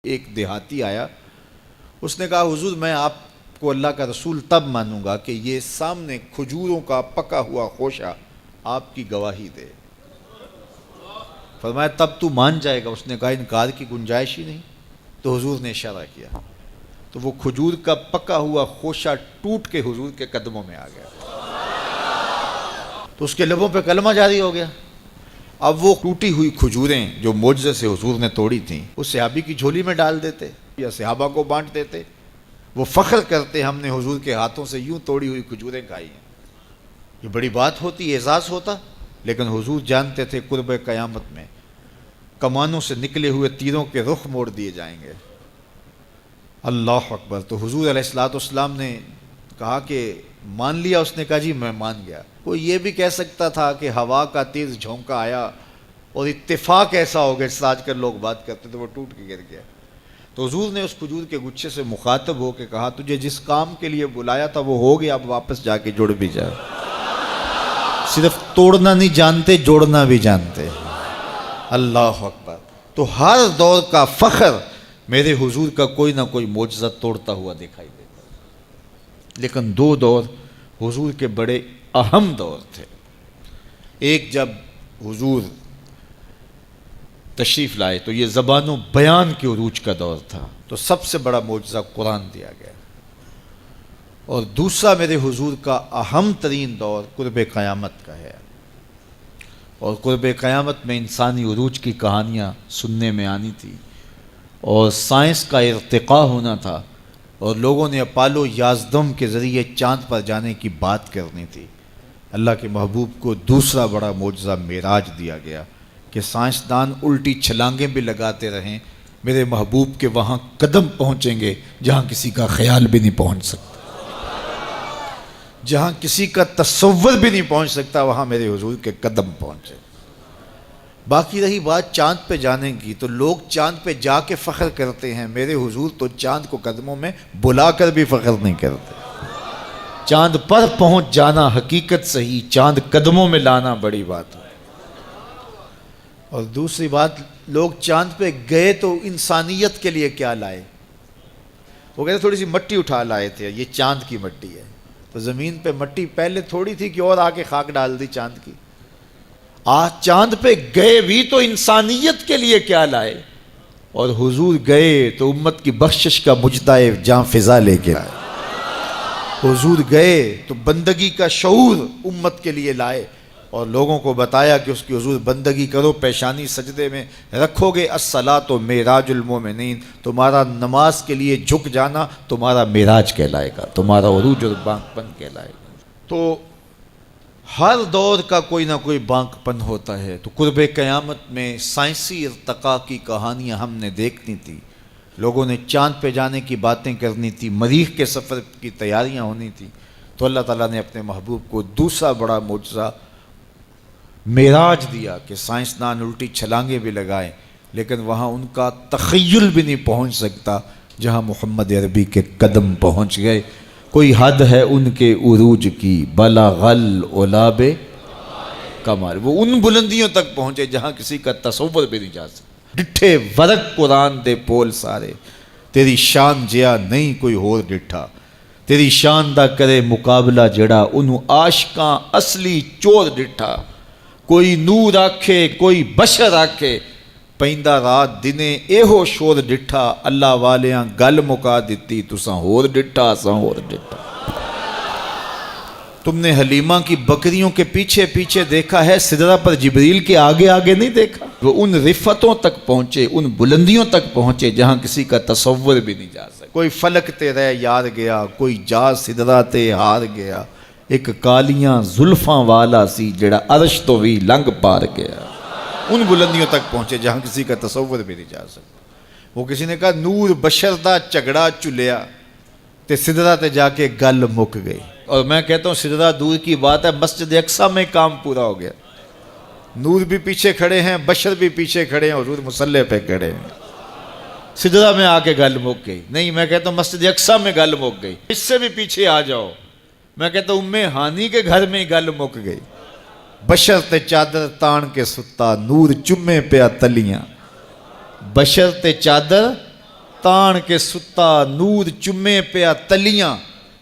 ایک دیہاتی آیا، اس نے کہا حضور میں آپ کو اللہ کا رسول تب مانوں گا کہ یہ سامنے کھجوروں کا پکا ہوا خوشہ آپ کی گواہی دے۔ فرمایا تب تو مان جائے گا؟ اس نے کہا انکار کی گنجائش ہی نہیں۔ تو حضور نے اشارہ کیا تو وہ کھجور کا پکا ہوا خوشہ ٹوٹ کے حضور کے قدموں میں آ گیا، تو اس کے لبوں پہ کلمہ جاری ہو گیا۔ اب وہ ٹوٹی ہوئی کھجوریں جو معجزے سے حضور نے توڑی تھیں اس صحابی کی جھولی میں ڈال دیتے یا صحابہ کو بانٹ دیتے، وہ فخر کرتے ہم نے حضور کے ہاتھوں سے یوں توڑی ہوئی کھجوریں کھائی ہیں۔ یہ بڑی بات ہوتی، اعزاز ہوتا، لیکن حضور جانتے تھے قرب قیامت میں کمانوں سے نکلے ہوئے تیروں کے رخ موڑ دیے جائیں گے۔ اللہ اکبر۔ تو حضور علیہ السلام نے کہا کہ مان لیا؟ اس نے کہا جی میں مان گیا۔ کوئی یہ بھی کہہ سکتا تھا کہ ہوا کا تیز جھونکا آیا اور اتفاق ایسا ہو گیا جس آج کل لوگ بات کرتے تو وہ ٹوٹ کے گر گیا۔ تو حضور نے اس کھجور کے گچھے سے مخاطب ہو کے کہا تجھے جس کام کے لیے بلایا تھا وہ ہو گیا، اب واپس جا کے جڑ بھی جا۔ صرف توڑنا نہیں جانتے، جوڑنا بھی جانتے۔ اللہ اکبر۔ تو ہر دور کا فخر میرے حضور کا کوئی نہ کوئی معجزہ توڑتا ہوا دکھائی دیتا، لیکن دو دور حضور کے بڑے اہم دور تھے۔ ایک جب حضور تشریف لائے تو یہ زبان و بیان کے عروج کا دور تھا، تو سب سے بڑا معجزہ قرآن دیا گیا، اور دوسرا میرے حضور کا اہم ترین دور قرب قیامت کا ہے، اور قرب قیامت میں انسانی عروج کی کہانیاں سننے میں آنی تھی، اور سائنس کا ارتقاء ہونا تھا، اور لوگوں نے اپالو 11 کے ذریعے چاند پر جانے کی بات کرنی تھی۔ اللہ کے محبوب کو دوسرا بڑا معجزہ معراج دیا گیا کہ سائنسدان الٹی چھلانگیں بھی لگاتے رہیں، میرے محبوب کے وہاں قدم پہنچیں گے جہاں کسی کا خیال بھی نہیں پہنچ سکتا، جہاں کسی کا تصور بھی نہیں پہنچ سکتا، وہاں میرے حضور کے قدم پہنچے۔ باقی رہی بات چاند پہ جانے کی، تو لوگ چاند پہ جا کے فخر کرتے ہیں، میرے حضور تو چاند کو قدموں میں بلا کر بھی فخر نہیں کرتے۔ چاند پر پہنچ جانا حقیقت صحیح، چاند قدموں میں لانا بڑی بات ہے۔ اور دوسری بات، لوگ چاند پہ گئے تو انسانیت کے لیے کیا لائے؟ وہ کہتے تھوڑی سی مٹی اٹھا لائے تھے، یہ چاند کی مٹی ہے، تو زمین پہ مٹی پہلے تھوڑی تھی کہ اور آ کے خاک ڈال دی چاند کی۔ آج چاند پہ گئے بھی تو انسانیت کے لیے کیا لائے، اور حضور گئے تو امت کی بخشش کا مجدہ جاں فضا لے کے آئے۔ حضور گئے تو بندگی کا شعور امت کے لیے لائے، اور لوگوں کو بتایا کہ اس کی حضور بندگی کرو، پیشانی سجدے میں رکھو گے، الصلاۃ معراج المومنین، تمہارا نماز کے لیے جھک جانا تمہارا معراج کہلائے گا، تمہارا عروج اور بانک پن کہلائے گا۔ تو ہر دور کا کوئی نہ کوئی بانک پن ہوتا ہے۔ تو قرب قیامت میں سائنسی ارتقاء کی کہانیاں ہم نے دیکھنی تھی، لوگوں نے چاند پہ جانے کی باتیں کرنی تھی، مریخ کے سفر کی تیاریاں ہونی تھی، تو اللہ تعالیٰ نے اپنے محبوب کو دوسرا بڑا معجزہ معراج دیا کہ سائنسدان الٹی چھلانگیں بھی لگائیں، لیکن وہاں ان کا تخیل بھی نہیں پہنچ سکتا جہاں محمد عربی کے قدم پہنچ گئے۔ کوئی حد ہے ان کے عروج کی، بلغ العلا کمال، وہ ان بلندیوں تک پہنچے جہاں کسی کا تصور بھی نہیں جا سکتا۔ ڈٹھے ورق قرآن دے پول سارے، تیری شان جیا نہیں کوئی ہور ڈٹھا، تیری شان دا کرے مقابلہ جڑا انہوں عاشقاں اصلی چور ڈٹھا۔ کوئی نور آکھے کوئی بشر آکھے، پیندا رات دنے ایہو شور ڈٹھا، اللہ والیاں گل مکا دیتی تساں ہور ڈٹھا اساں ہور ڈٹھا۔ تم نے حلیمہ کی بکریوں کے پیچھے پیچھے دیکھا ہے، سدرہ پر جبریل کے آگے آگے نہیں دیکھا۔ وہ ان رفتوں تک پہنچے، ان بلندیوں تک پہنچے جہاں کسی کا تصور بھی نہیں جا سکتا۔ کوئی فلک تے رہ یار گیا، کوئی جا سدرہ تے ہار گیا، ایک کالیاں زلفاں والا سی جڑا عرش تو بھی لنگ پار گیا۔ ان بلندیوں تک پہنچے جہاں کسی کا تصور بھی نہیں جا سکتا۔ وہ کسی نے کہا نور بشر دا جھگڑا چلیا تے سدرہ تے جا کے گل مک گئی، اور میں کہتا ہوں سدرہ دور کی بات ہے، مسجد اقصیٰ میں کام پورا ہو گیا۔ نور بھی پیچھے کھڑے ہیں، بشر بھی پیچھے کھڑے ہیں، حضور مصلی پہ کھڑے ہیں، سدرہ میں آ کے گل مک گئی۔ نہیں، میں کہتا ہوں مسجد اقصیٰ میں گل مک گئی، اس سے بھی پیچھے آ جاؤ، میں کہتا ہوں ہانی کے گھر میں گل مک گئی۔ بشر تے چادر تان کے ستا، نور چمے پیا تلیاں، بشر تے چادر تان کے ستا نور چمے پیا تلیاں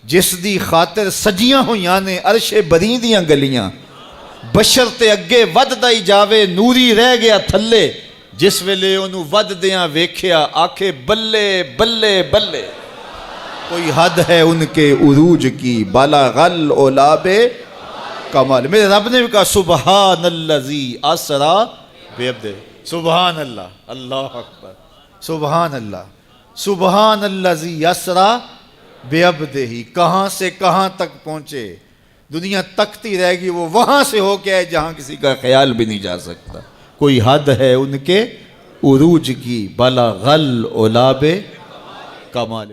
جس دی خاطر سجیاں ہویاں نے عرش بری دیاں گلیاں بشر تے اگے وددا ہی جاوے نوری رہ گیا تھلے جس ویلے انہوں ود دیاں ویکھیا آکھے بلے بلے بلے کوئی حد ہے ان کے عروج کی بالا غل اولاب کمال میرے رب نے بھی کہا سبحان اللذی اسرا بعبدہ سبحان اللہ اللہ اکبر سبحان اللہ سبحان اللذی اسرا بعبدہ کہاں سے کہاں تک پہنچے دنیا تکتی رہے گی وہ وہاں سے ہو کے آئے جہاں کسی کا خیال بھی نہیں جا سکتا کوئی حد ہے ان کے عروج کی بلغ العلاب کمال